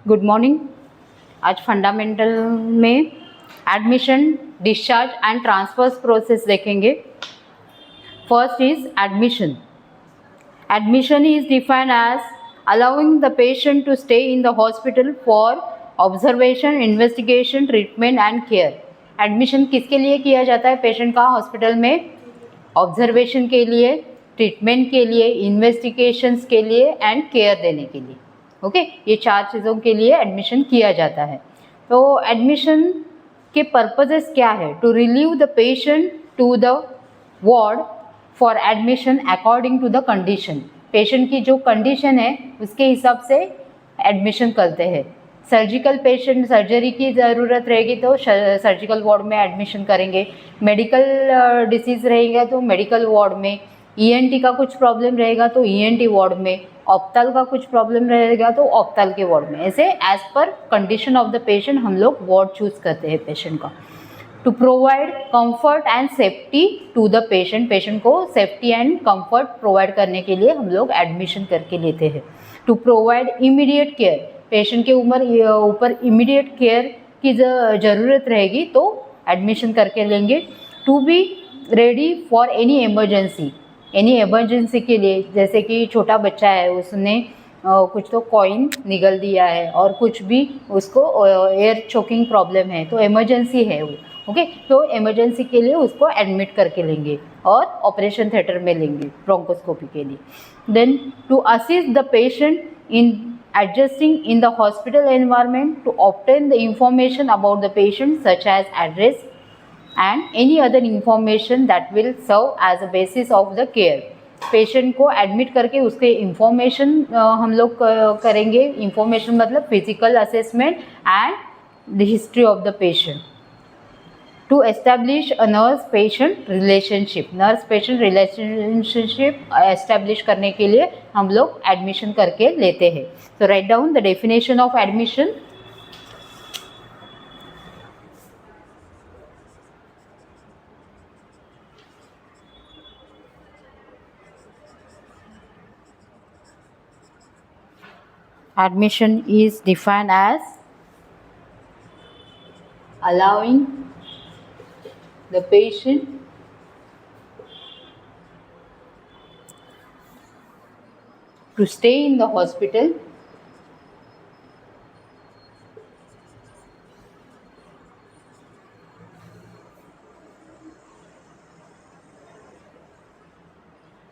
Good morning. आज fundamental में admission, discharge and transfers process देखेंगे। First is admission. Admission is defined as allowing the patient to stay in the hospital for observation, investigation, treatment and care. Admission किसके लिए किया जाता है patient का hospital में? ऑब्जर्वेशन के लिए, ट्रीटमेंट के लिए, इन्वेस्टिगेशंस के लिए एंड केयर देने के लिए। ओके, ये 4 चीज़ों के लिए एडमिशन किया जाता है। तो एडमिशन के पर्पजेस क्या है? To relieve the patient to the ward for admission according to the condition. Patient की जो कंडीशन है उसके हिसाब से एडमिशन करते हैं। सर्जिकल पेशेंट, सर्जरी की ज़रूरत रहेगी तो सर्जिकल वार्ड में एडमिशन करेंगे। मेडिकल डिसीज़ रहेगा तो मेडिकल वार्ड में। ईएनटी का कुछ प्रॉब्लम रहेगा तो ईएनटी वार्ड में। ऑप्थल का कुछ प्रॉब्लम रहेगा तो ऑप्थल के वार्ड में। ऐसे as per condition of the patient हम लोग वार्ड चूज करते हैं पेशेंट का। To provide comfort and safety to the patient. Patient को सेफ्टी एंड कंफर्ट प्रोवाइड करने के लिए हम लोग एडमिशन करके लेते हैं। To provide immediate care. Patient के ऊपर इमीडिएट केयर की ज़रूरत रहेगी तो एडमिशन करके लेंगे। To be ready for any emergency. Any emergency के लिए, जैसे कि छोटा बच्चा है, उसने कुछ तो कॉइन निगल दिया है और कुछ भी उसको एयर चोकिंग प्रॉब्लम है तो इमरजेंसी है वो। ओके, तो इमरजेंसी के लिए उसको एडमिट करके लेंगे और ऑपरेशन थिएटर में लेंगे ब्रोंकोस्कोपी के लिए। Then to assist the patient in adjusting in the hospital environment, to obtain the information about the patient such as address and any other information that will serve as a basis of the care. Patient को admit करके उसके information हम लोग करेंगे। Information मतलब physical assessment and the history of the patient. To establish a nurse patient relationship. Nurse patient relationship establish करने के लिए हम लोग एडमिशन करके लेते हैं। So write down the definition of admission. Admission is defined as allowing the patient to stay in the hospital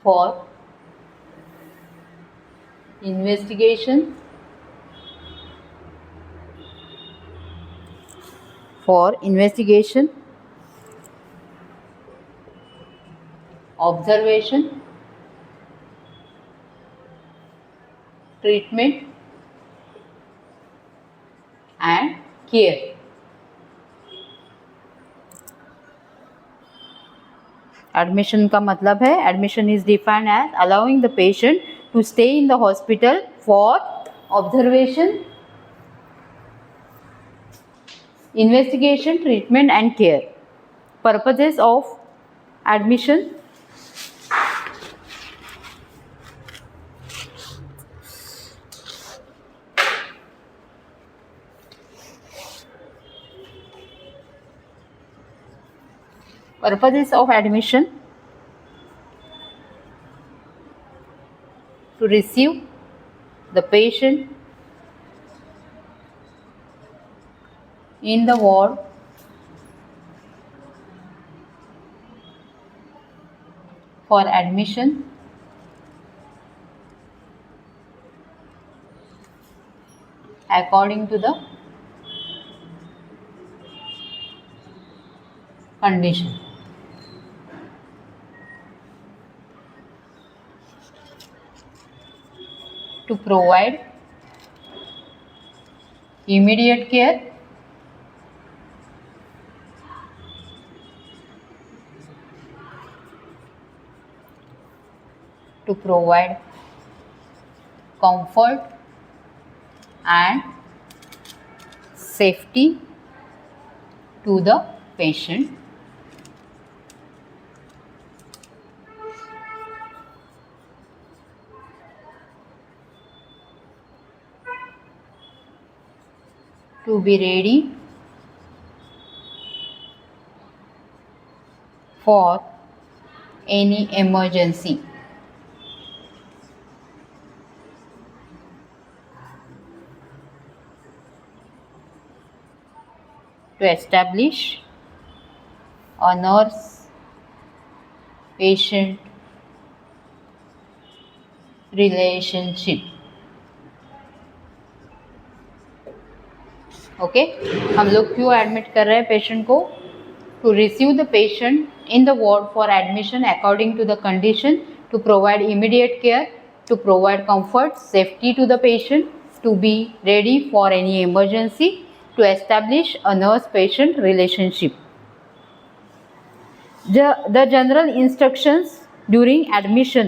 for investigation, observation, treatment and care. Admission का मतलब है, admission is defined as allowing the patient to stay in the hospital for observation, investigation, treatment and care. Purposes of admission. Purposes of admission: to receive the patient in the ward for admission, according to the condition. To provide immediate care, to provide comfort and safety to the patient, to be ready for any emergency. To establish a nurse patient relationship. Okay हम लोग क्यों admit कर रहे हैं patient को? To receive the patient in the ward for admission according to the condition, to provide immediate care, to provide comfort safety to the patient, to be ready for any emergency, to establish a nurse patient relationship. The general instructions during admission: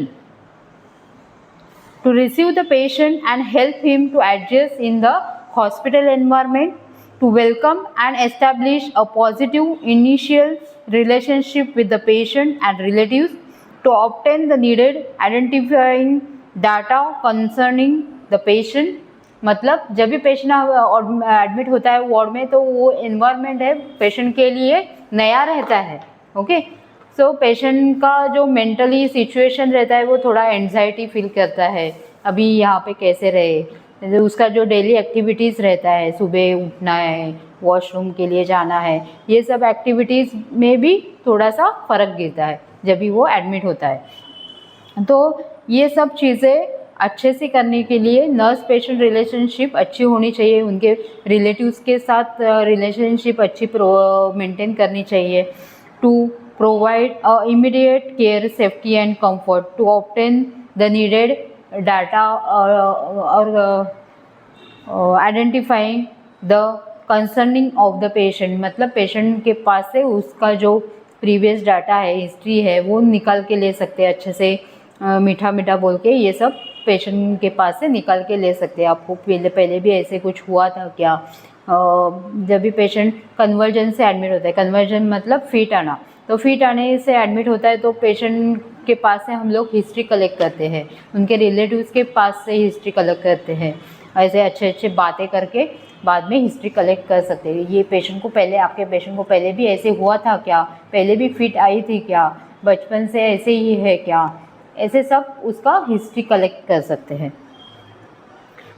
to receive the patient and help him to adjust in the hospital environment, to welcome and establish a positive initial relationship with the patient and relatives, to obtain the needed identifying data concerning the patient. मतलब जब भी patient admit होता है ward में तो वो environment है patient के लिए नया रहता है. ओके सो पेशेंट का जो मेंटली सिचुएशन रहता है वो थोड़ा एंजाइटी फील करता है, अभी यहाँ पे कैसे रहे, उसका जो डेली एक्टिविटीज़ रहता है, सुबह उठना है, वॉशरूम के लिए जाना है, ये सब एक्टिविटीज़ में भी थोड़ा सा फ़र्क गिरता है जब भी वो एडमिट होता है. तो ये सब चीज़ें अच्छे से करने के लिए नर्स पेशेंट रिलेशनशिप अच्छी होनी चाहिए, उनके रिलेटिव्स के साथ रिलेशनशिप अच्छी मेंटेन करनी चाहिए. To provide immediate care safety and comfort, to obtain the needed data और identifying the concerning of the patient, मतलब पेशेंट के पास से उसका जो प्रीवियस डाटा है, हिस्ट्री है, वो निकाल के ले सकते हैं अच्छे से, मीठा मीठा बोल के ये सब पेशेंट के पास से निकाल के ले सकते हैं. आपको पहले भी ऐसे कुछ हुआ था क्या? जब भी पेशेंट कन्वर्जन से एडमिट होता है, कन्वर्जन मतलब फिट आना, तो फिट आने से एडमिट होता है तो पेशेंट के पास से हम लोग हिस्ट्री कलेक्ट करते हैं, उनके रिलेटिव्स के पास से हिस्ट्री कलेक्ट करते हैं. ऐसे अच्छे अच्छे बातें करके बाद में हिस्ट्री कलेक्ट कर सकते हैं. ये पेशेंट को पहले, आपके पेशेंट को पहले भी ऐसे हुआ था क्या, पहले भी फिट आई थी क्या, बचपन से ऐसे ही है क्या, ऐसे सब उसका हिस्ट्री कलेक्ट कर सकते हैं.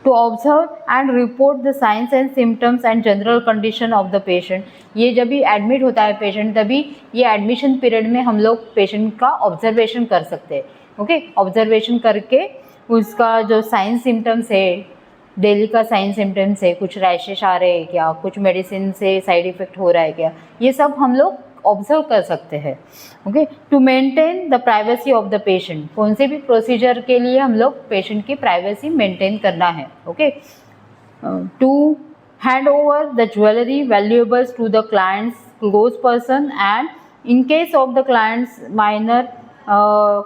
To observe and report the signs and symptoms and general condition of the patient. ये जब भी एडमिट होता है पेशेंट तभी ये एडमिशन पीरियड में हम लोग पेशेंट का ऑब्जर्वेशन कर सकते हैं. ओके ऑब्जर्वेशन करके उसका जो साइंस सिम्टम्स है, डेली का साइंस सिम्टम्स है, कुछ रैशेस आ रहे हैं क्या, कुछ मेडिसिन से साइड इफ़ेक्ट हो रहा है क्या, ये सब हम लोग ऑब्जर्व कर सकते हैं. Okay to maintain the privacy of the patient, कौन से भी प्रोसीजर के लिए हम लोग पेशेंट की प्राइवेसी मेंटेन करना है. Okay to hand over the jewellery valuables to the client's close person, and in case of the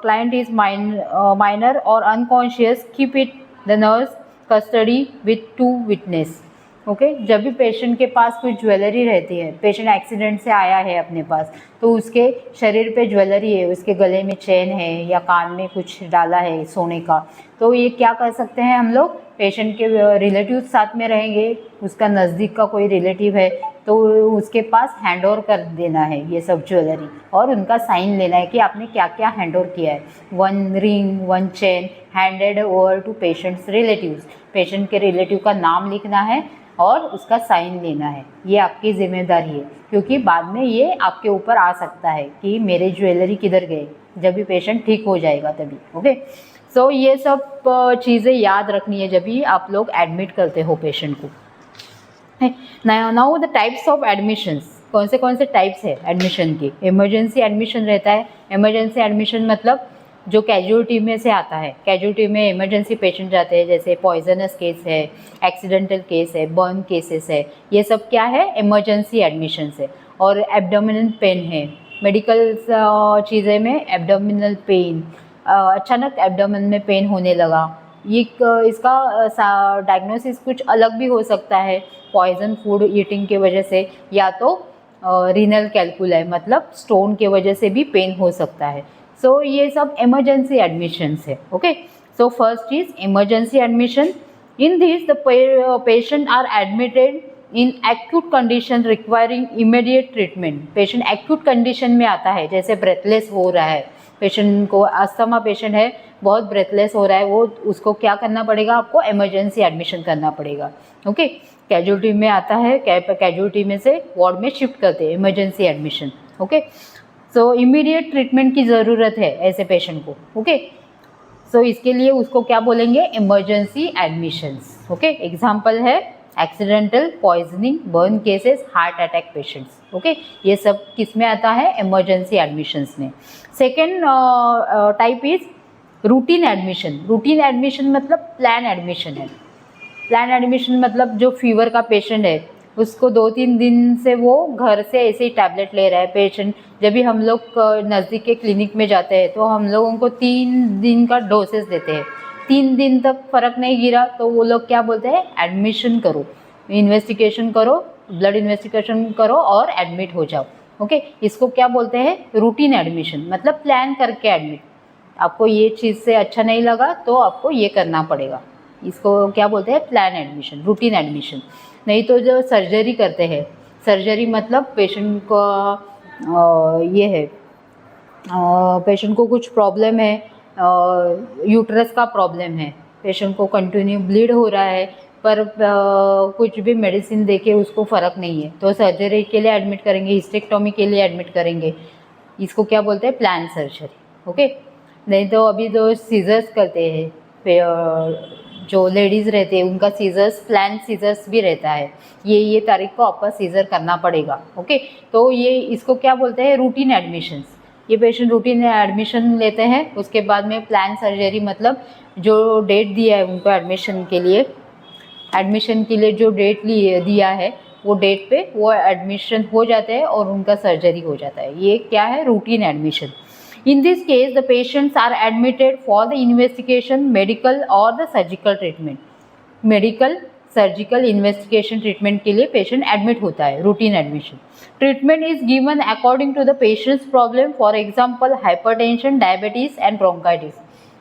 client is minor or unconscious, keep it the nurse custody with 2 witness. Okay जब भी patient के पास कोई jewellery रहती है, patient accident से आया है अपने पास, तो उसके शरीर पे ज्वेलरी है, उसके गले में चेन है या कान में कुछ डाला है सोने का, तो ये क्या कर सकते हैं हम लोग, पेशेंट के रिलेटिव साथ में रहेंगे, उसका नज़दीक का कोई रिलेटिव है तो उसके पास हैंड ओवर कर देना है ये सब ज्वेलरी, और उनका साइन लेना है कि आपने क्या क्या हैंड ओवर किया है. 1 ring 1 chain handed over to patient's relatives, patient के रिलेटिव का नाम लिखना है और उसका साइन लेना है. ये आपकी जिम्मेदारी है, क्योंकि बाद में ये आपके ऊपर आ सकता है कि मेरे ज्वेलरी किधर गए, जब भी पेशेंट ठीक हो जाएगा तभी. ओके सो ये सब चीज़ें याद रखनी है जब भी आप लोग एडमिट करते हो पेशेंट को. Now the types of admissions, कौन से टाइप्स है एडमिशन के. इमरजेंसी एडमिशन रहता है. इमरजेंसी एडमिशन मतलब जो कैजुअलिटी में से आता है, कैजुअलिटी में इमरजेंसी पेशेंट जाते हैं, जैसे पॉइजनस केस है, एक्सीडेंटल केस है, बर्न केसेस है, ये सब क्या है इमरजेंसी एडमिशन है. और एब्डोमिनल पेन है, मेडिकल चीज़ें में एब्डोमिनल पेन, अचानक एब्डोमेन में पेन होने लगा, ये इसका डायग्नोसिस कुछ अलग भी हो सकता है, पॉइजन फूड ईटिंग के वजह से, या तो रीनल कैल्कुलाई मतलब स्टोन के वजह से भी पेन हो सकता है. सो ये सब इमरजेंसी एडमिशन्स है. Okay so first is emergency admission. In this the patient are admitted in acute condition requiring immediate treatment, patient acute condition में आता है, जैसे ब्रेथलेस हो रहा है, पेशेंट को अस्थमा पेशेंट है, बहुत ब्रेथलेस हो रहा है, वो उसको क्या करना पड़ेगा, आपको इमरजेंसी एडमिशन करना पड़ेगा। ओके, कैजुअलिटी में आता है, कैजुअलिटी में से वार्ड में शिफ्ट करते हैं, इमरजेंसी एडमिशन। ओके, सो इमीडिएट ट्रीटमेंट की ज़रूरत है ऐसे पेशेंट को। ओके, सो इसके लिए उसको क्या बोलेंगे, इमरजेंसी एडमिशंस। ओके, एग्जाम्पल है accidental, poisoning, burn cases, heart attack patients. Okay, ये सब किस में आता है, इमरजेंसी एडमिशंस में। Second type is routine admission. Routine admission मतलब प्लान एडमिशन है। प्लान एडमिशन मतलब जो फीवर का पेशेंट है, उसको 2-3 दिन से वो घर से ऐसे ही टैबलेट ले रहा है पेशेंट। जब भी हम लोग नज़दीक के क्लिनिक में जाते हैं तो हम लोगों को 3 दिन का डोसेस देते हैं। 3 दिन तक फ़र्क नहीं गिरा तो वो लोग क्या बोलते हैं, एडमिशन करो, इन्वेस्टिगेशन करो, ब्लड इन्वेस्टिगेशन करो और एडमिट हो जाओ। ओके, इसको क्या बोलते हैं, रूटीन एडमिशन, मतलब प्लान करके एडमिट। आपको ये चीज़ से अच्छा नहीं लगा तो आपको ये करना पड़ेगा, इसको क्या बोलते हैं, प्लान एडमिशन, रूटीन एडमिशन। नहीं तो जो सर्जरी करते हैं, सर्जरी मतलब पेशेंट को ये है, पेशेंट को कुछ प्रॉब्लम है, यूट्रस का प्रॉब्लम है, पेशेंट को कंटिन्यू ब्लीड हो रहा है, पर कुछ भी मेडिसिन देके उसको फ़र्क नहीं है, तो सर्जरी के लिए एडमिट करेंगे, हिस्टेक्टोमी के लिए एडमिट करेंगे। इसको क्या बोलते हैं, प्लान सर्जरी। ओके, नहीं तो अभी जो सीजर्स करते हैं, जो लेडीज़ रहते हैं उनका सीजर्स, प्लान सीजर्स भी रहता है, ये तारीख को आपका सीजर करना पड़ेगा। ओके, तो ये इसको क्या बोलते हैं, रूटीन एडमिशंस। ये पेशेंट रूटीन एडमिशन लेते हैं, उसके बाद में प्लान सर्जरी मतलब जो डेट दिया है उनको एडमिशन के लिए, जो डेट दिया है वो डेट पे वो एडमिशन हो जाते हैं और उनका सर्जरी हो जाता है। ये क्या है, routine admission. In this case, the patients are admitted for the investigation, medical or the surgical treatment. Medical, surgical, investigation treatment के लिए पेशेंट एडमिट होता है, routine admission. Treatment is given according to the patient's problem, for example hypertension, diabetes and bronchitis.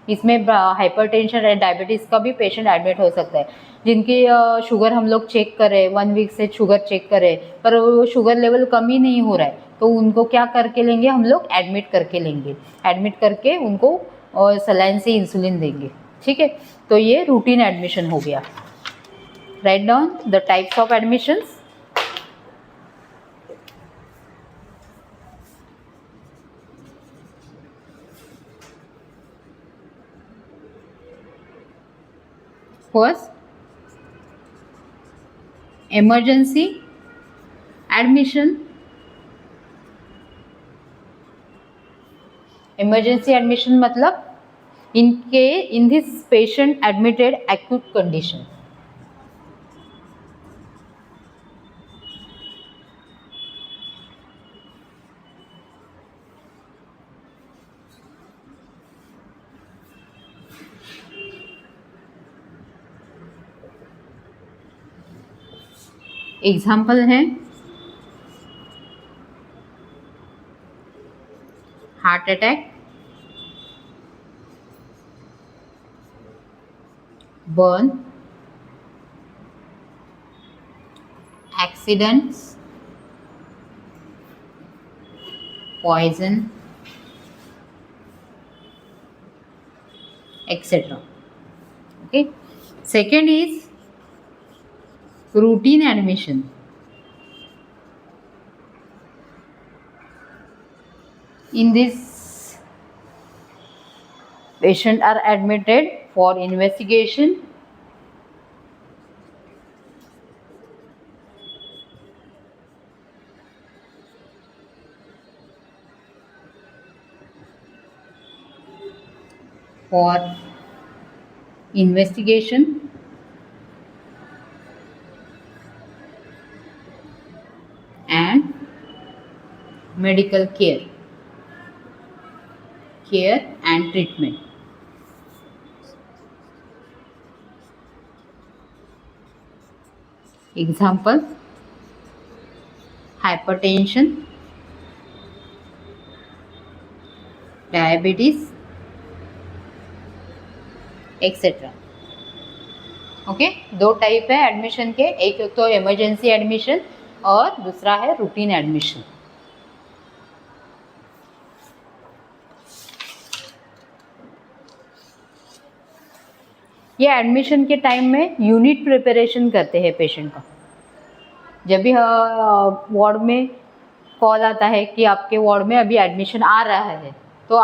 इसमें hypertension and diabetes का भी patient admit हो सकता है। जिनकी शुगर हम लोग चेक करें, 1 वीक से शुगर चेक करें पर वो शुगर लेवल कम ही नहीं हो रहा है, तो उनको क्या करके लेंगे, हम लोग एडमिट करके लेंगे, एडमिट करके उनको सलाइन से इंसुलिन देंगे। ठीक है, तो ये रूटीन एडमिशन हो गया। Write down the types of admissions. First, emergency admission. Emergency admission मतलब in this patient admitted acute condition. Example है heart attack, burn, accidents, poison, etc. Okay, second is routine admission. In this, patients are admitted for investigation, for investigation and medical care and treatment. Example, hypertension, diabetes, etc. Okay, दो type है admission के, एक तो emergency admission और दूसरा है routine admission. ये admission के टाइम में यूनिट प्रिपरेशन करते हैं पेशेंट का। जब भी वार्ड में कॉल आता है कि आपके वार्ड में अभी एडमिशन आ रहा है, तो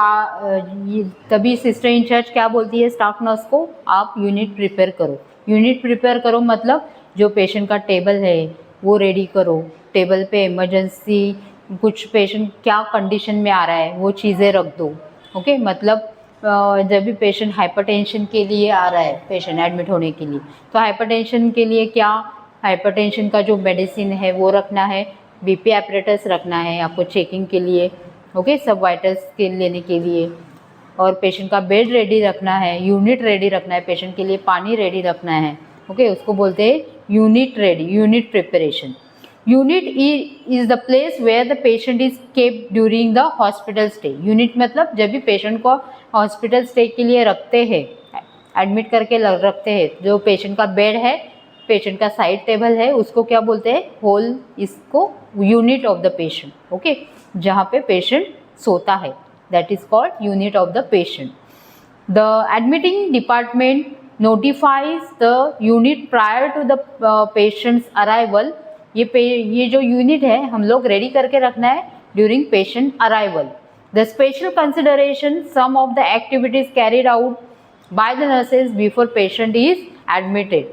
तभी सिस्टर इंचार्ज क्या बोलती है स्टाफ नर्स को, आप यूनिट प्रिपेयर करो। यूनिट प्रिपेयर करो मतलब जो पेशेंट का टेबल है वो रेडी करो, टेबल पे इमरजेंसी कुछ पेशेंट क्या कंडीशन में आ रहा है वो चीज़ें रख दो। ओके, मतलब जब भी पेशेंट हाइपरटेंशन के लिए आ रहा है, पेशेंट एडमिट होने के लिए, तो हाइपरटेंशन के लिए क्या, हाइपरटेंशन का जो मेडिसिन है वो रखना है, बीपी एपरेटस रखना है आपको चेकिंग के लिए, ओके, सब वाइटल्स के लेने के लिए, और पेशेंट का बेड रेडी रखना है, यूनिट रेडी रखना है, पेशेंट के लिए पानी रेडी रखना है। ओके, उसको बोलते हैं unit ready, unit preparation. Unit is the place where the patient is kept during the hospital stay. Unit मतलब जब भी पेशेंट को हॉस्पिटल स्टे के लिए रखते हैं, एडमिट करके रखते हैं, जो पेशेंट का बेड है, पेशेंट का साइड टेबल है, उसको क्या बोलते हैं, होल, इसको unit of the patient. Okay, जहाँ पे पेशेंट सोता है, that is called unit of the patient. The admitting department notifies the unit prior to the patient's arrival. ये जो यूनिट है हम लोग रेडी करके रखना है during patient arrival. The special consideration some of the activities carried out by the nurses before patient is admitted.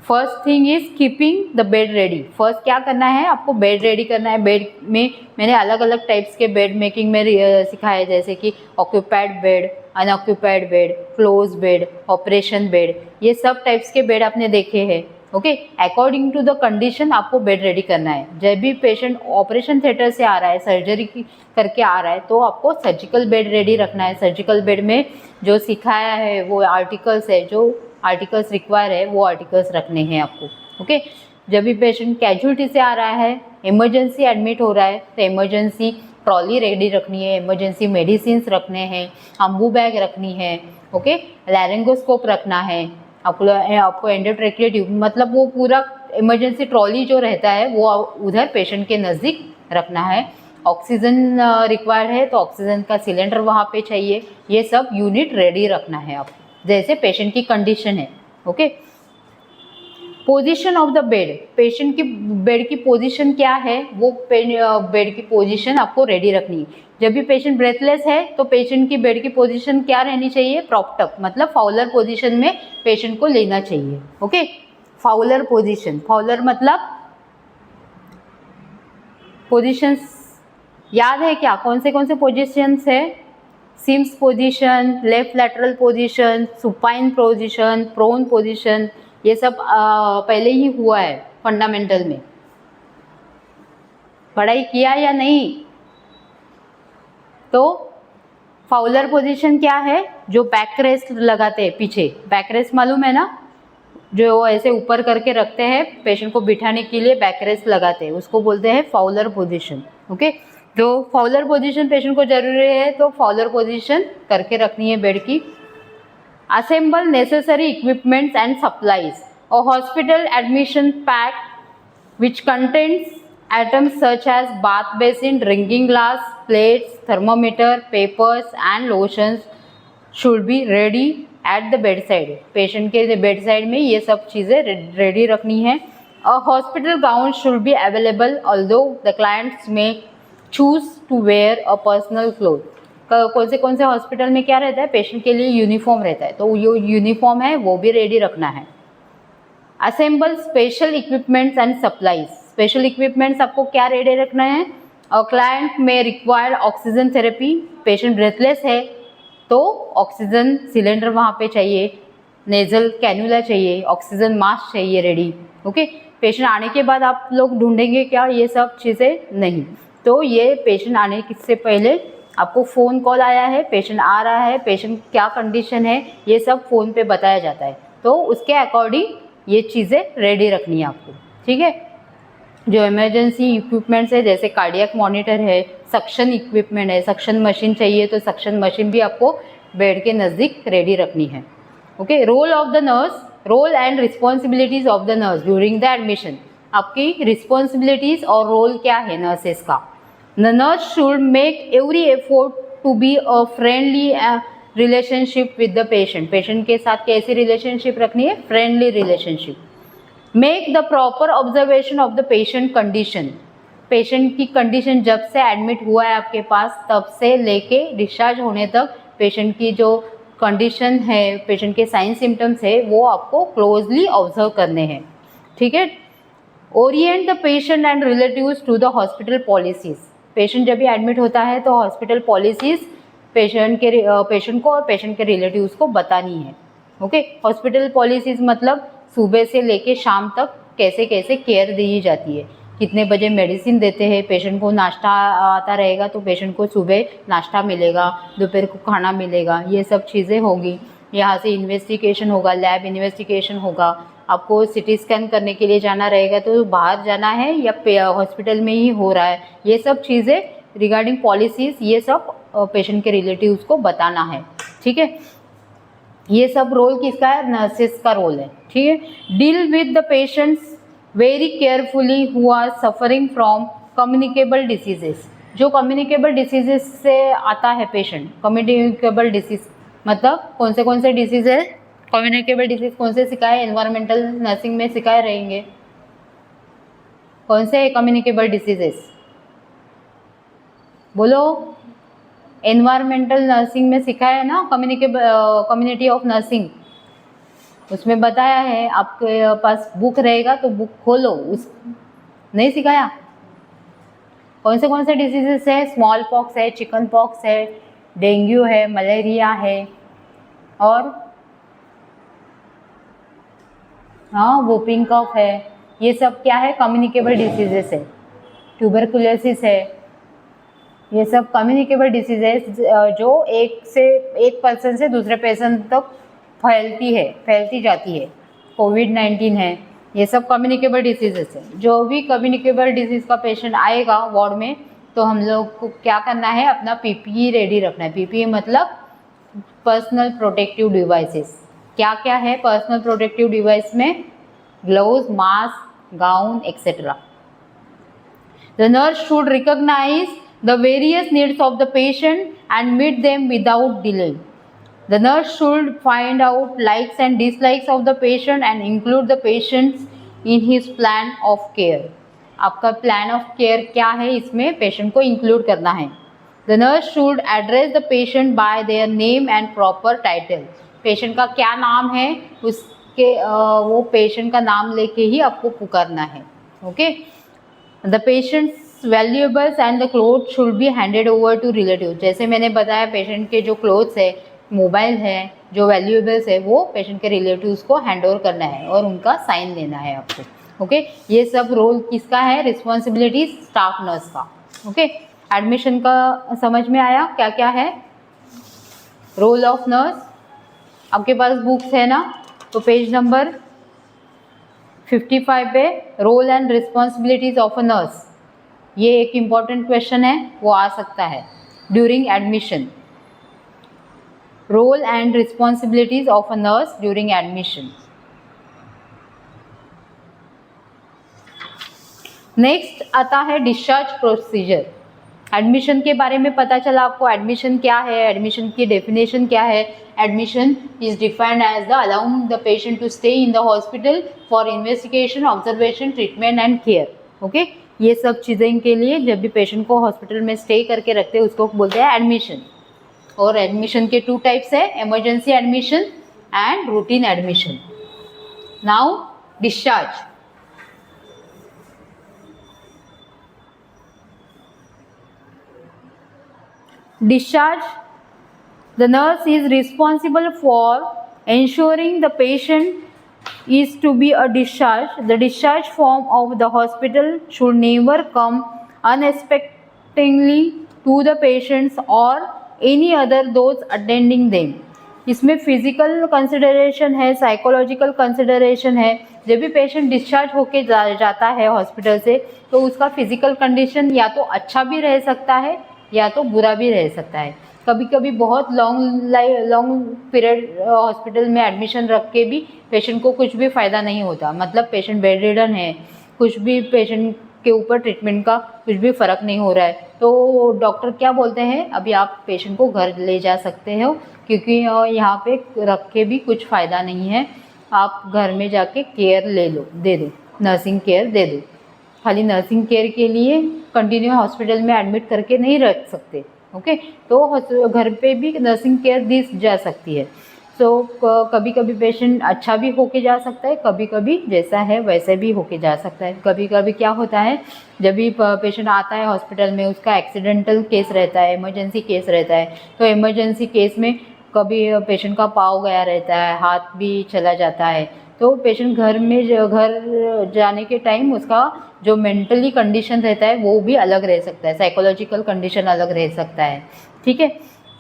First thing is keeping the bed ready. First क्या करना है, आपको बेड रेडी करना है। बेड में मैंने अलग अलग टाइप्स के बेड मेकिंग में सिखाया है, जैसे कि occupied bed, unoccupied bed, close bed, operation bed, ये सब टाइप्स के बेड आपने देखे हैं। Okay, according to the condition आपको बेड रेडी करना है। जब भी पेशेंट ऑपरेशन थिएटर से आ रहा है, सर्जरी करके आ रहा है, तो आपको सर्जिकल बेड रेडी रखना है। सर्जिकल बेड में जो सिखाया है वो आर्टिकल्स है, जो आर्टिकल्स रिक्वायर है वो आर्टिकल्स रखने हैं आपको। ओके, जब भी पेशेंट कैजुअलिटी से आ रहा है, इमरजेंसी एडमिट हो रहा है, तो इमरजेंसी ट्रॉली रेडी रखनी है, इमरजेंसी मेडिसिन रखने हैं, अम्बू बैग रखनी है, ओके, लैरिंगोस्कोप रखना है, आपको एंडोट्रेकियल ट्यूब, मतलब वो पूरा इमरजेंसी ट्रॉली जो रहता है वो उधर पेशेंट के नज़दीक रखना है। ऑक्सीजन रिक्वायर्ड है तो ऑक्सीजन का सिलेंडर वहाँ पे चाहिए। ये सब यूनिट रेडी रखना है आपको, जैसे पेशेंट की कंडीशन है। Okay, position of the bed, patient की बेड की पोजीशन क्या है, वो बेड की पोजीशन आपको रेडी रखनी है। जब भी पेशेंट ब्रेथलेस है तो पेशेंट की बेड की पोजीशन क्या रहनी चाहिए, प्रॉप्ड अप, मतलब फाउलर पोजीशन में पेशेंट को लेना चाहिए। ओके, फाउलर पोजीशन, फाउलर मतलब पोजीशंस याद है क्या, कौन से पोजीशंस है, Sims position, left lateral position, supine position, prone position, ये सब पहले ही हुआ है फंडामेंटल में, पढ़ाई किया या नहीं। तो फाउलर पोजीशन क्या है, जो बैक रेस्ट लगाते हैं पीछे, बैक रेस्ट मालूम है ना, जो ऐसे ऊपर करके रखते हैं पेशेंट को बिठाने के लिए बैक रेस्ट लगाते हैं, उसको बोलते हैं फाउलर पोजीशन। ओके, तो फाउलर पोजीशन पेशेंट को जरूरी है, तो फाउलर पोजीशन करके रखनी है बेड की। Assemble necessary equipments and supplies, a hospital admission pack which contains items such as bath basin, drinking glass, plates, thermometer, papers and lotions should be ready at the bedside. Patient के bedside में ये सब चीज़ें ready रखनी है। A hospital gown should be available although the clients may choose to wear a personal cloth. कौन से hospital में क्या रहता है, पेशेंट के लिए यूनिफॉर्म रहता है, तो जो यूनिफॉर्म है वो भी रेडी रखना है। Assemble special equipments and supplies, special equipments आपको क्या रेडी रखना है, और क्लाइंट में required oxygen therapy, patient breathless है तो ऑक्सीजन सिलेंडर वहाँ पे चाहिए, नेजल कैन्यूला चाहिए, ऑक्सीजन मास्क चाहिए रेडी। ओके, पेशेंट आने के बाद आप लोग ढूंढेंगे क्या, ये सब चीज़ें नहीं, तो ये पेशेंट आने से पहले आपको फ़ोन कॉल आया है, पेशेंट आ रहा है, पेशेंट क्या कंडीशन है, ये सब फ़ोन पे बताया जाता है, तो उसके अकॉर्डिंग ये चीज़ें रेडी रखनी है आपको। ठीक है, जो इमरजेंसी इक्विपमेंट्स है, जैसे कार्डियक मॉनिटर है, सक्शन इक्विपमेंट है, सक्शन मशीन चाहिए तो सक्शन मशीन भी आपको बेड के नज़दीक रेडी रखनी है। Okay, role of the nurse, role and responsibilities of the nurse during the admission. आपकी रिस्पॉन्सिबिलिटीज और रोल क्या है नर्सेस का। The nurse should make every effort to be a friendly relationship with the patient. Patient के साथ कैसी relationship रखनी है, friendly relationship. Make the proper observation of the patient condition. Patient की कंडीशन जब से एडमिट हुआ है आपके पास तब से लेके डिस्चार्ज होने तक पेशेंट की जो कंडीशन है, पेशेंट के साइन सिम्टम्स है, वो आपको क्लोजली ऑब्जर्व करने हैं। ठीक है। Orient the patient and relatives to the hospital policies. Patient जब भी एडमिट होता है तो हॉस्पिटल पॉलिसीज पेशेंट को और पेशेंट के रिलेटिव्स को बतानी है। ओके। हॉस्पिटल पॉलिसीज मतलब सुबह से लेके शाम तक कैसे कैसे केयर दी जाती है, कितने बजे मेडिसिन देते हैं, पेशेंट को नाश्ता आता रहेगा तो पेशेंट को सुबह नाश्ता मिलेगा, दोपहर को खाना मिलेगा, ये सब चीज़ें होगी। यहाँ से इन्वेस्टिगेशन होगा, लैब इन्वेस्टिगेशन होगा। आपको सिटी स्कैन करने के लिए जाना रहेगा तो बाहर जाना है या हॉस्पिटल में ही हो रहा है, ये सब चीज़ें रिगार्डिंग पॉलिसीज़ ये सब पेशेंट के रिलेटिव्स को बताना है। ठीक है। ये सब रोल किसका है, नर्सेस का रोल है। ठीक है। Deal with the patients very carefully who are suffering from communicable diseases. जो कम्युनिकेबल डिसीजेस से आता है पेशेंट, कम्युनिकेबल डिसीज मतलब कौन से डिसीज है, कम्युनिकेबल डिसीज कौन से सिखाए, एनवायरमेंटल नर्सिंग में सिखाए रहेंगे। कौन से है कम्युनिकेबल डिसीजेस, बोलो। एनवायरमेंटल नर्सिंग में सिखाया है ना, कम्युनिटी ऑफ नर्सिंग, उसमें बताया है। आपके पास बुक रहेगा तो बुक खोलो, उस नहीं सिखाया। कौन से डिसीजेस है, स्मॉल पॉक्स है, चिकन पॉक्स है, डेंगू है, मलेरिया है, और हाँ वोपिंग कफ है। ये सब क्या है, कम्युनिकेबल डिसीजेस है। ट्यूबरकुलोसिस है, ये सब कम्युनिकेबल डिसीजेस जो एक पर्सन से दूसरे पर्सन तक फैलती जाती है। कोविड-19 है, ये सब कम्युनिकेबल डिसीजेस है। जो भी कम्युनिकेबल डिसीज़ का पेशेंट आएगा वार्ड में तो हम लोग को क्या करना है, अपना पीपीई रेडी रखना है। पीपीई मतलब पर्सनल प्रोटेक्टिव डिवाइसेस। क्या क्या है पर्सनल प्रोटेक्टिव डिवाइस में, gloves, mask, gown etcetera. The nurse should recognise the various needs of the patient and meet them without delay. The nurse should find out likes and dislikes of the patient and include the patients in his plan of care. आपका plan of care क्या है, इसमें patient को include करना है। The nurse should address the patient by their name and proper title. patient का क्या नाम है उसके वो patient का नाम लेके ही आपको पुकारना है। Okay? The patient's valuables and the cloth should be handed over to relative. जैसे मैंने बताया पेशेंट के जो क्लोथ्स है, मोबाइल है, जो वैल्यूएबल्स है वो पेशेंट के रिलेटिव्स को हैंड ओवर करना है और उनका साइन लेना है आपको। ओके। ये सब रोल किसका है, रिस्पॉन्सिबिलिटी स्टाफ नर्स का। ओके। एडमिशन का समझ में आया क्या क्या है रोल ऑफ नर्स। आपके पास बुक्स है ना, तो पेज नंबर 55 पे role and responsibilities of a nurse, ये एक इम्पॉर्टेंट क्वेश्चन है, वो आ सकता है during admission. Role and responsibilities of a nurse during admission. Next आता है डिस्चार्ज प्रोसीजर। एडमिशन के बारे में पता चला आपको, एडमिशन क्या है, एडमिशन की डेफिनेशन क्या है। Admission is defined as the allowing the patient to stay in the hospital for investigation, observation, treatment and care. Okay. ये सब चीज़ें के लिए जब भी पेशेंट को हॉस्पिटल में स्टे करके रखते हैं उसको बोलते हैं एडमिशन। और एडमिशन के 2 टाइप्स है, emergency admission and routine admission. Now discharge. Discharge, the nurse is responsible for ensuring the patient is to be a discharge. The discharge form of the hospital should never come unexpectedly to the patients or any other those attending them. इसमें physical consideration है, psychological consideration है। जब भी patient discharge होके जाता है hospital से तो उसका फिजिकल कंडीशन या तो अच्छा भी रह सकता है या तो बुरा भी रह सकता है। कभी कभी बहुत लॉन्ग पीरियड हॉस्पिटल में एडमिशन रख के भी पेशेंट को कुछ भी फ़ायदा नहीं होता, मतलब पेशेंट बेड रिडन है, कुछ भी पेशेंट के ऊपर ट्रीटमेंट का कुछ भी फ़र्क नहीं हो रहा है, तो डॉक्टर क्या बोलते हैं, अभी आप पेशेंट को घर ले जा सकते हो, क्योंकि यहाँ पे रख के भी कुछ फ़ायदा नहीं है, आप घर में जाके केयर दे दो, नर्सिंग केयर दे दो। खाली नर्सिंग केयर के लिए कंटिन्यू हॉस्पिटल में एडमिट करके नहीं रख सकते, ओके। तो घर पे भी नर्सिंग केयर दी जा सकती है। सो कभी कभी पेशेंट अच्छा भी होके जा सकता है, कभी कभी जैसा है वैसे भी होके जा सकता है। कभी कभी क्या होता है, जब भी पेशेंट आता है हॉस्पिटल में, उसका एक्सीडेंटल केस रहता है, इमरजेंसी केस रहता है, तो इमरजेंसी केस में कभी पेशेंट का पाँव गया रहता है, हाथ भी चला जाता है, तो पेशेंट घर जाने के टाइम उसका जो मेंटली कंडीशन रहता है वो भी अलग रह सकता है, साइकोलॉजिकल कंडीशन अलग रह सकता है, ठीक है।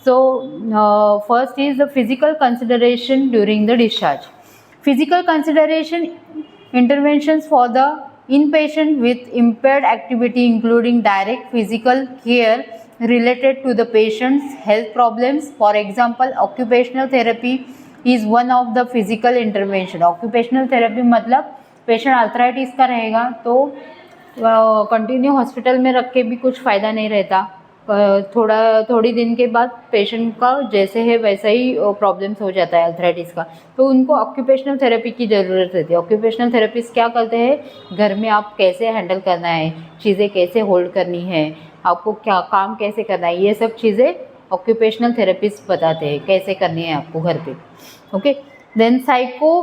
सो first is the physical consideration during the discharge. Physical consideration interventions for the inpatient with impaired activity, including direct physical care related to the patient's health problems. For example, occupational therapy is one of the physical intervention. occupational therapy मतलब patient arthritis का रहेगा तो continue hospital में रख के भी कुछ फ़ायदा नहीं रहता, थोड़ी दिन के बाद पेशेंट का जैसे है वैसा ही प्रॉब्लम्स हो जाता है अर्थराइटिस का, तो उनको ऑक्यूपेशनल थेरेपी की ज़रूरत रहती है। ऑक्यूपेशनल थेरेपिस्ट क्या करते हैं, घर में आप कैसे हैंडल करना है, चीज़ें कैसे होल्ड करनी है, आपको क्या काम कैसे करना है, ये सब चीज़ें ऑक्यूपेशनल थेरेपिस्ट बताते हैं कैसे करनी है आपको घर पे, okay. Then psycho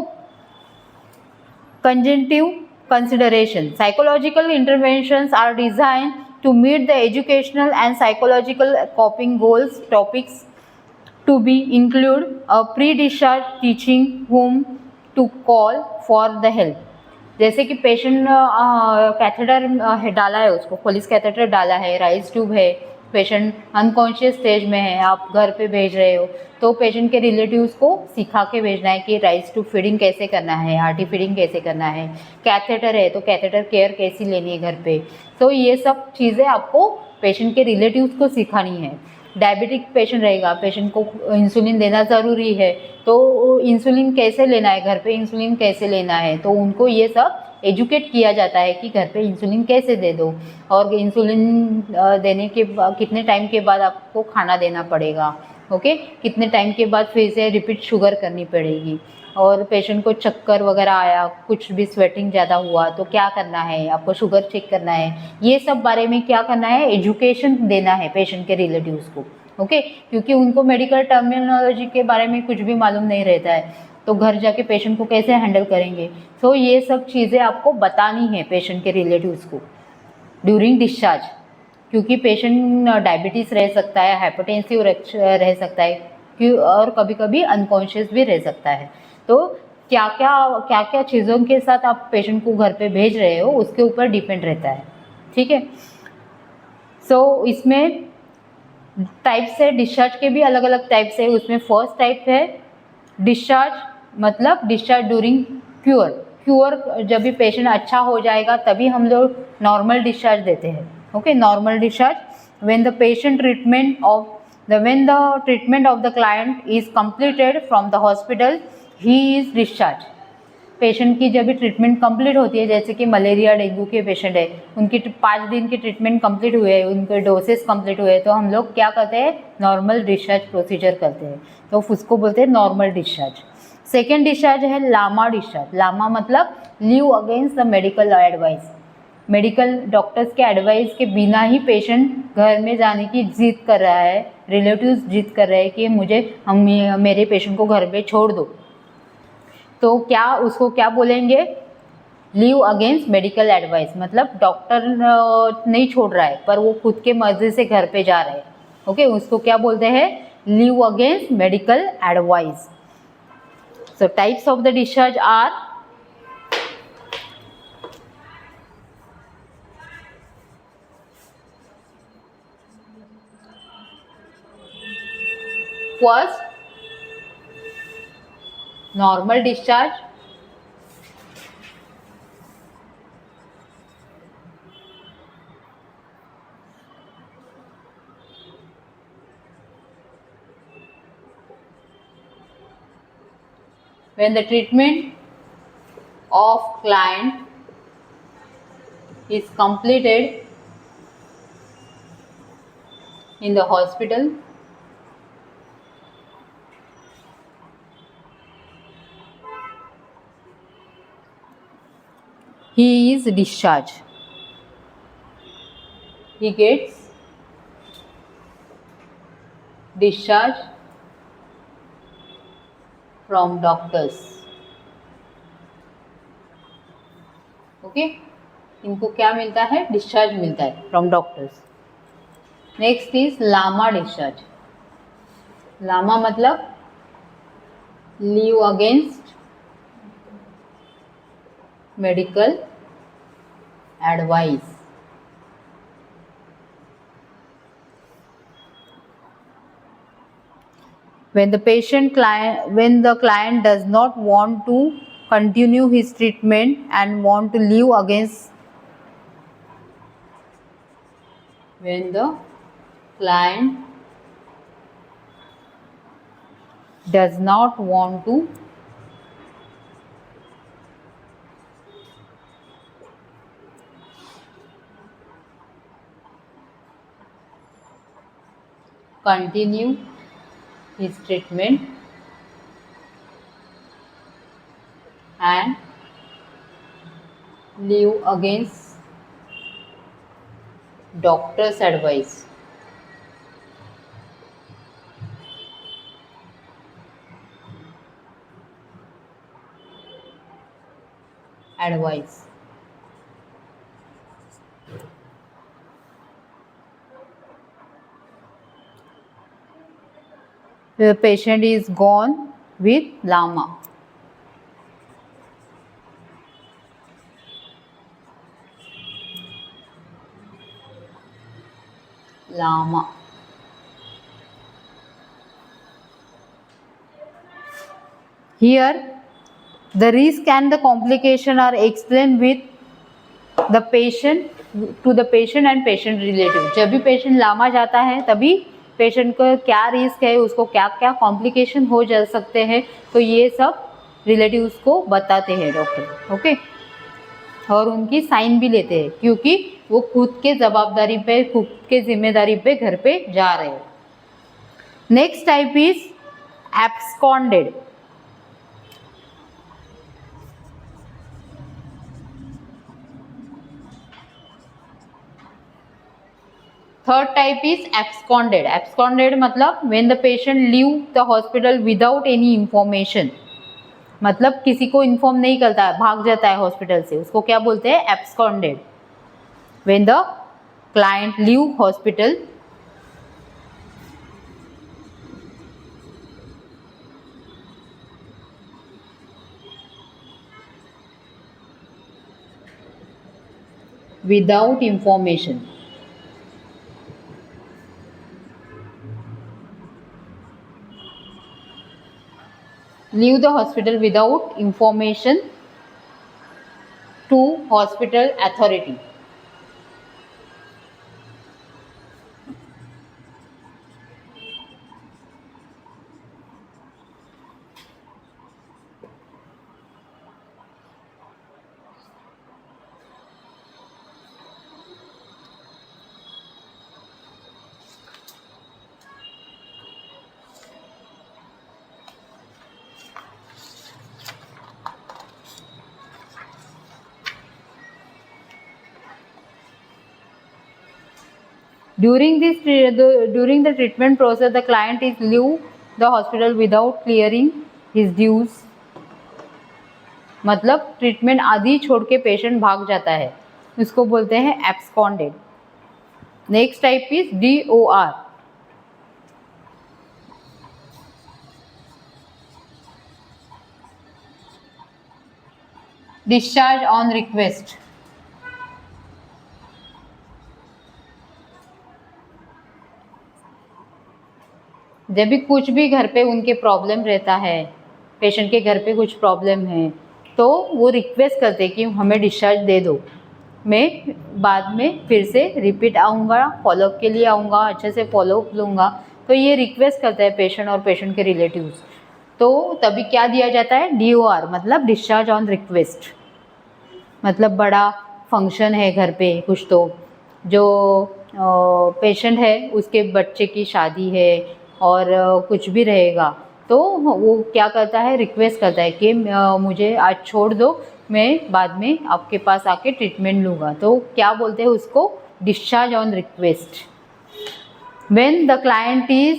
conjunctive consideration. Psychological interventions are designed to meet the educational and psychological coping goals. Topics to be include a pre-discharge teaching whom to call for the help. जैसे कि पेशेंट कैथेटर डाला है, उसको police catheter डाला है, rise tube है, patient unconscious stage में है, आप घर पे भेज रहे हो, तो पेशेंट के रिलेटिव्स को सिखा के भेजना है कि राइज ट्यूब फीडिंग कैसे करना है, आरटी फीडिंग कैसे करना है, कैथेटर है तो कैथेटर केयर कैसी लेनी है घर पे, तो ये सब चीज़ें आपको पेशेंट के रिलेटिव्स को सिखानी है। डायबिटिक पेशेंट रहेगा, पेशेंट को इंसुलिन देना ज़रूरी है, तो इंसुलिन कैसे लेना है, घर पे इंसुलिन कैसे लेना है, तो उनको ये सब एजुकेट किया जाता है कि घर पे इंसुलिन कैसे दे दो, और इंसुलिन देने के कितने टाइम के बाद आपको खाना देना पड़ेगा, ओके, कितने टाइम के बाद फिर से रिपीट शुगर करनी पड़ेगी, और पेशेंट को चक्कर वगैरह आया, कुछ भी स्वेटिंग ज़्यादा हुआ तो क्या करना है, आपको शुगर चेक करना है, ये सब बारे में क्या करना है, एजुकेशन देना है पेशेंट के रिलेटिव्स को, ओके, क्योंकि उनको मेडिकल टर्मिनोलॉजी के बारे में कुछ भी मालूम नहीं रहता है, तो घर जाके पेशेंट को कैसे हैंडल करेंगे, तो ये सब चीज़ें आपको बतानी है पेशेंट के रिलेटिव्स को ड्यूरिंग डिस्चार्ज, क्योंकि पेशेंट डायबिटीज़ रह सकता है, हाइपरटेंसिव रह सकता है, और कभी कभी अनकॉन्शियस भी रह सकता है, तो क्या क्या चीज़ों के साथ आप पेशेंट को घर पे भेज रहे हो उसके ऊपर डिपेंड रहता है, ठीक है। सो इसमें टाइप्स है, डिस्चार्ज के भी अलग अलग टाइप्स है। उसमें फर्स्ट टाइप है डिस्चार्ज, मतलब डिस्चार्ज ड्यूरिंग क्योर जब भी पेशेंट अच्छा हो जाएगा तभी हम लोग नॉर्मल डिस्चार्ज देते हैं, okay. Normal discharge when the treatment of the client is completed from the hospital he is discharge. Patient की जब भी ट्रीटमेंट कंप्लीट होती है, जैसे कि मलेरिया डेंगू के पेशेंट है, उनकी 5 दिन की ट्रीटमेंट कंप्लीट हुए, उनके डोसेस कंप्लीट हुए, तो हम लोग क्या करते हैं, नॉर्मल डिस्चार्ज प्रोसीजर करते हैं, तो उसको बोलते हैं नॉर्मल डिस्चार्ज। सेकेंड डिस्चार्ज है लामा डिस्चार्ज। लामा मतलब leave against the medical advice. Medical doctors के एडवाइस के बिना ही पेशेंट घर में जाने की जिद कर रहा है, रिलेटिव्स जिद कर रहे हैं कि मेरे पेशेंट को घर पे छोड़ दो, तो क्या उसको क्या बोलेंगे, लीव अगेंस्ट मेडिकल एडवाइस, मतलब डॉक्टर नहीं छोड़ रहा है पर वो खुद के मर्जी से घर पे जा रहे हैं, ओके, उसको क्या बोलते हैं, leave against medical advice. So types of the discharge are first normal discharge, When the treatment of client is completed in the hospital, he is discharged. He gets discharge from doctors. Okay, इनको क्या मिलता है? Discharge मिलता है from doctors. Next is LAMA discharge. LAMA मतलब leave against medical advice. When the client does not want to continue his treatment and want to leave against, when the client does not want to continue his treatment and leave against doctor's advice. The patient is gone with LAMA. Here, the risk and the complication are explained with the patient, to the patient and patient relative. जब भी patient Lama जाता है तभी patient को क्या risk है, उसको क्या क्या कॉम्प्लिकेशन हो जा सकते हैं, तो ये सब रिलेटिव्स को बताते हैं डॉक्टर. ओके, और उनकी साइन भी लेते हैं क्योंकि वो खुद के जवाबदारी पे, खुद के जिम्मेदारी पे घर पे जा रहे हैं. Next type is absconded. Third type is absconded. Absconded मतलब when the patient leave the hospital without any information, मतलब किसी को इन्फॉर्म नहीं करता है, भाग जाता है हॉस्पिटल से, उसको क्या बोलते हैं? Absconded. When the client leave hospital without information. Leave the hospital without information to hospital authority. During the treatment process, the client is leave the hospital without clearing his dues. मतलब treatment आदि छोड़ के patient भाग जाता है, उसको बोलते हैं absconded. Next type is DOR. Discharge on request. जब भी कुछ भी घर पे उनके प्रॉब्लम रहता है, पेशेंट के घर पे कुछ प्रॉब्लम है, तो वो रिक्वेस्ट करते कि हमें डिस्चार्ज दे दो, मैं बाद में फिर से रिपीट आऊँगा, फॉलोअप के लिए आऊँगा, अच्छे से फॉलोअप लूँगा. तो ये रिक्वेस्ट करता है पेशेंट और पेशेंट के रिलेटिव्स. तो तभी क्या दिया जाता है, DOR मतलब डिस्चार्ज ऑन रिक्वेस्ट। मतलब बड़ा फंक्शन है घर पे कुछ, तो जो पेशेंट है उसके बच्चे की शादी है और कुछ भी रहेगा, तो वो क्या करता है, रिक्वेस्ट करता है कि मुझे आज छोड़ दो, मैं बाद में आपके पास आके ट्रीटमेंट लूँगा। तो क्या बोलते हैं उसको, discharge on request. When the client is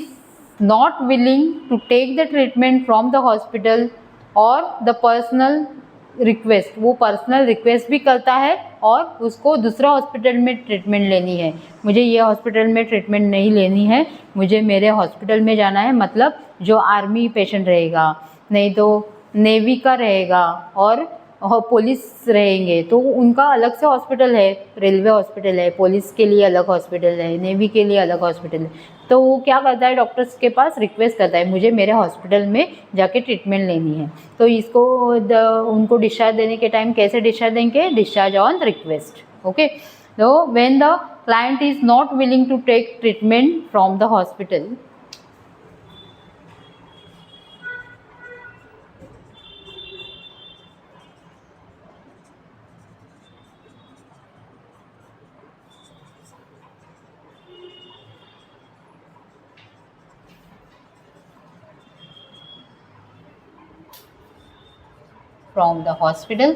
not willing to take the treatment from the hospital or the personal request, वो पर्सनल रिक्वेस्ट भी करता है और उसको दूसरा हॉस्पिटल में ट्रीटमेंट लेनी है, मुझे ये हॉस्पिटल में ट्रीटमेंट नहीं लेनी है, मुझे मेरे हॉस्पिटल में जाना है। मतलब जो आर्मी पेशेंट रहेगा, नहीं तो नेवी का रहेगा और पुलिस रहेंगे, तो उनका अलग से हॉस्पिटल है, रेलवे हॉस्पिटल है, पुलिस के लिए अलग हॉस्पिटल है, नेवी के लिए अलग हॉस्पिटल है। तो वो क्या करता है, डॉक्टर्स के पास रिक्वेस्ट करता है, मुझे मेरे हॉस्पिटल में जाके ट्रीटमेंट लेनी है। तो इसको उनको डिस्चार्ज देने के टाइम कैसे डिस्चार्ज देंगे, डिस्चार्ज ऑन रिक्वेस्ट। ओके, तो when the client is not willing to take treatment from the hospital, from the hospital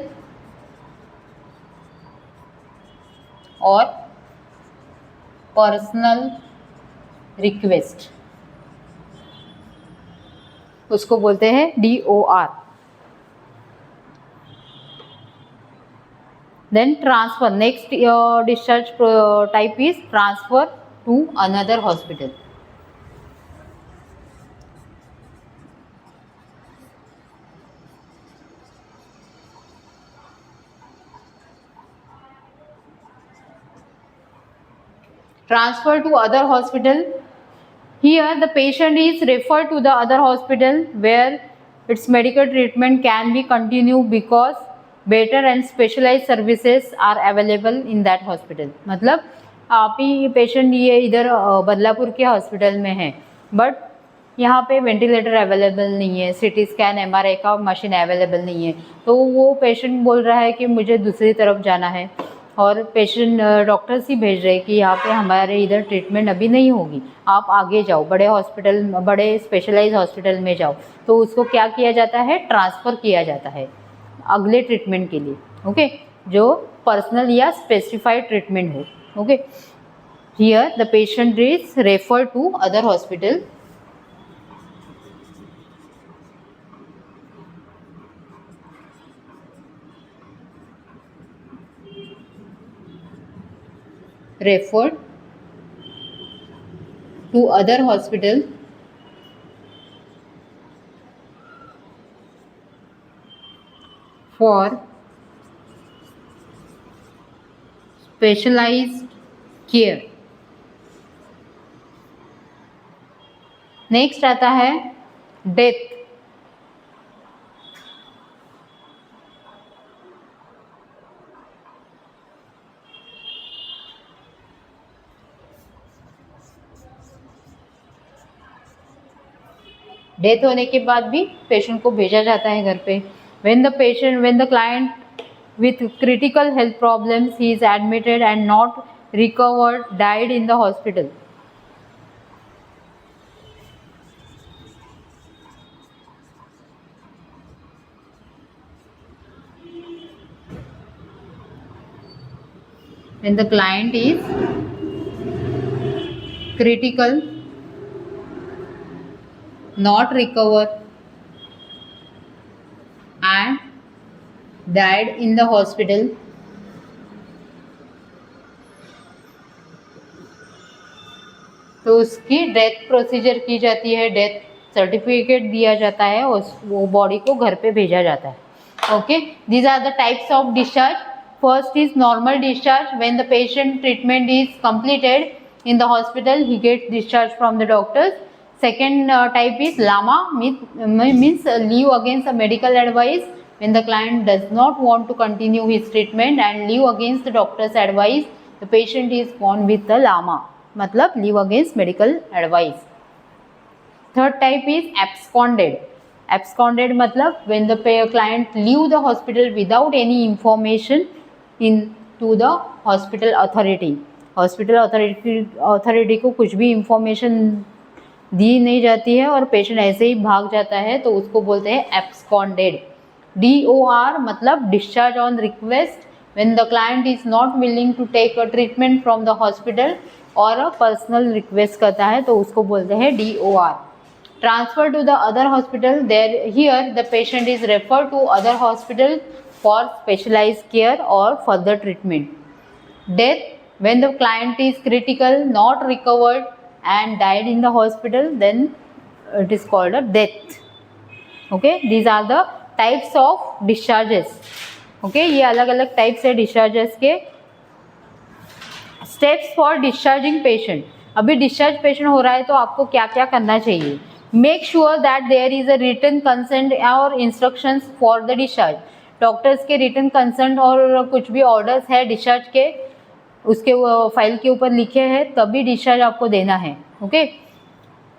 or personal request, उसको बोलते हैं DOR। Then transfer, next discharge type is transfer to another hospital। Transfer to other hospital, here the patient is referred to the other hospital where its medical treatment can be continued because better and specialized services are available in that hospital। मतलब आप ही patient ये इधर बदलापुर के hospital में है, but यहाँ पे ventilator available नहीं है, CT स्कैन MRI का मशीन अवेलेबल नहीं है, तो वो पेशेंट बोल रहा है कि मुझे दूसरी तरफ जाना है, और पेशेंट डॉक्टर्स ही भेज रहे हैं कि यहाँ पे हमारे इधर ट्रीटमेंट अभी नहीं होगी, आप आगे जाओ, बड़े हॉस्पिटल, बड़े स्पेशलाइज हॉस्पिटल में जाओ। तो उसको क्या किया जाता है, ट्रांसफ़र किया जाता है अगले ट्रीटमेंट के लिए। ओके, जो पर्सनल या स्पेसिफाइड ट्रीटमेंट हो। Okay, here the patient is refer to other hospital referred to other hospital for specialized care। Next आता है डेथ। डेथ होने के बाद भी पेशेंट को भेजा जाता है घर पे। when the client with critical health problems he is admitted and not recovered died in the hospital। when the client is critical, not recover and died in the hospital, तो उसकी डेथ प्रोसीजर की जाती है, death certificate दिया जाता है और वो बॉडी को घर पे भेजा जाता है। Okay, these are the types of discharge. First is normal discharge, when the patient treatment is completed in the hospital he gets discharged from the doctors। Second type is LAMA, means leave against a medical advice, when the client does not want to continue his treatment and leave against the doctor's advice, the patient is gone with the LAMA, मतलब leave against medical advice। Third type is absconded। Absconded मतलब when the client leave the hospital without any information to the hospital authority. Hospital authority को कुछ भी information दी नहीं जाती है और patient ऐसे ही भाग जाता है तो उसको बोलते हैं एब्सकॉन्डेड. DOR मतलब discharge on request, when the client is not willing to take a treatment from the hospital और a personal request करता है तो उसको बोलते हैं DOR. Transfer to the other hospital, there here the patient is referred to other hospital for specialized care or further treatment. Death, when the client is critical, not recovered and died in the hospital, then it is called a death. Okay, these are the types of discharges. Okay, ये अलग अलग types है discharges के. Steps for discharging patient. अभी discharge patient हो रहा है तो आपको क्या क्या करना चाहिए. Make sure that there is a written consent और instructions for the discharge. Doctors के रिटन कंसेंट और कुछ भी ऑर्डर्स है डिस्चार्ज के उसके फाइल के ऊपर लिखे हैं तभी डिस्चार्ज आपको देना है. Okay,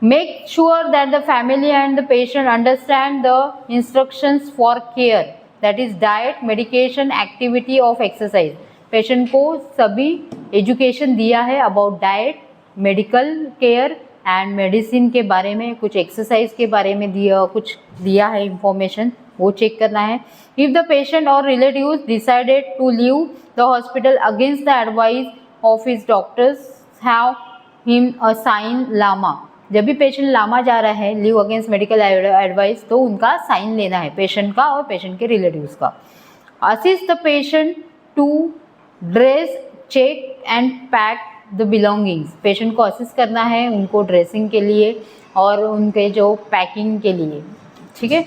make sure that the family and the patient understand the instructions for care, that is diet, medication, activity of exercise. Patient को सभी एजुकेशन दिया है about diet, medical care and medicine के बारे में, कुछ एक्सरसाइज के बारे में कुछ दिया है इंफॉर्मेशन, वो चेक करना है. If the patient or relatives decided to leave the hospital against the advice of his doctors, have him a sign LAMA. जब भी पेशेंट लामा जा रहा है लीव अगेंस्ट मेडिकल एडवाइस तो उनका साइन लेना है, पेशेंट का और पेशेंट के रिलेटिव्स का. Assist the patient to dress, check and pack the belongings. Patient को असिस्ट करना है उनको ड्रेसिंग के लिए और उनके जो पैकिंग के लिए. ठीक है.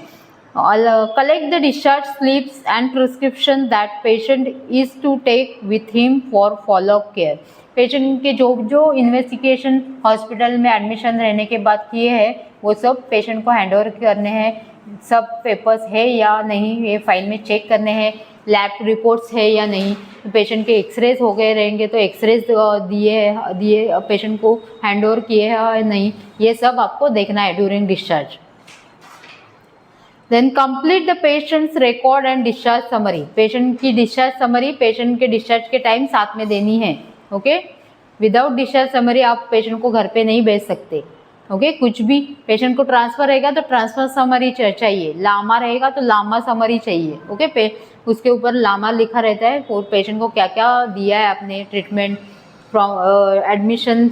Collect the discharge slips and prescription that patient is to take with him for follow up care. Patient के जो इन्वेस्टिगेशन हॉस्पिटल में एडमिशन रहने के बाद किए हैं वो सब पेशेंट को हैंड ओवर करने हैं. सब पेपर्स है या नहीं ये फाइल में चेक करने हैं. लैब रिपोर्ट्स है या नहीं, पेशेंट के एक्सरेज हो गए रहेंगे तो एक्सरेज दिए पेशेंट को हैंड ओवर किए हैं या नहीं, ये सब आपको देखना है during discharge. Then complete the patient's record and discharge summary. Patient की डिस्चार्ज समरी पेशेंट के डिस्चार्ज के टाइम साथ में देनी है. ओके, विदाउट डिस्चार्ज समरी आप पेशेंट को घर पे नहीं भेज सकते. ओके, कुछ भी पेशेंट को ट्रांसफ़र रहेगा तो ट्रांसफ़र समरी चाहिए, लामा रहेगा तो लामा समरी चाहिए. ओके, उसके ऊपर लामा लिखा रहता है और पेशेंट को क्या क्या दिया है आपने ट्रीटमेंट फ्रॉम एडमिशन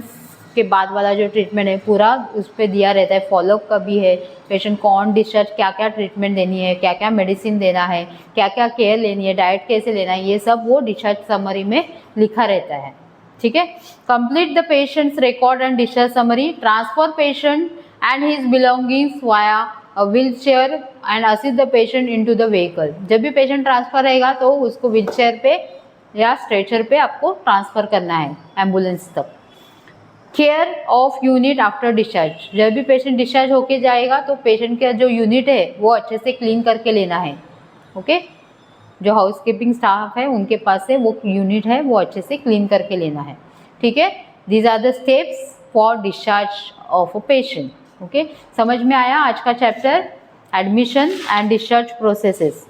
के बाद वाला जो ट्रीटमेंट है पूरा उस पर दिया रहता है. फॉलोअप का भी है, पेशेंट को ऑन डिस्चार्ज क्या क्या ट्रीटमेंट देनी है, क्या क्या मेडिसिन देना है, क्या क्या केयर लेनी है, डाइट कैसे लेना है, ये सब वो डिस्चार्ज समरी में लिखा रहता है. ठीक है. Complete the patient's record and discharge summary. Transfer patient and his belongings via a wheel chair and assist the patient into the vehicle. जब भी पेशेंट ट्रांसफ़र रहेगा तो उसको व्हील चेयर पे या स्ट्रेचर पे आपको ट्रांसफ़र करना है एम्बुलेंस तक. Care of unit after discharge. जब भी पेशेंट डिस्चार्ज होके जाएगा तो पेशेंट का जो यूनिट है वो अच्छे से क्लीन करके लेना है. ओके, जो हाउसकीपिंग स्टाफ है उनके पास से वो यूनिट है वो अच्छे से क्लीन करके लेना है. ठीक है. These are the steps for discharge of a patient. Okay, समझ में आया आज का chapter admission and discharge processes.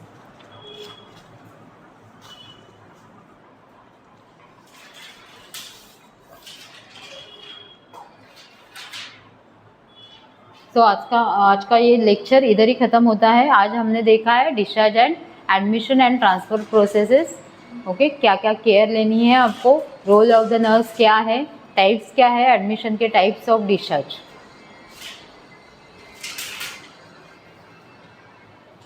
तो आज का ये लेक्चर इधर ही ख़त्म होता है. आज हमने देखा है discharge and admission and transfer processes. Okay, क्या क्या केयर लेनी है आपको, रोल ऑफ द नर्स क्या है, टाइप्स क्या है, एडमिशन के टाइप्स ऑफ डिस्चार्ज.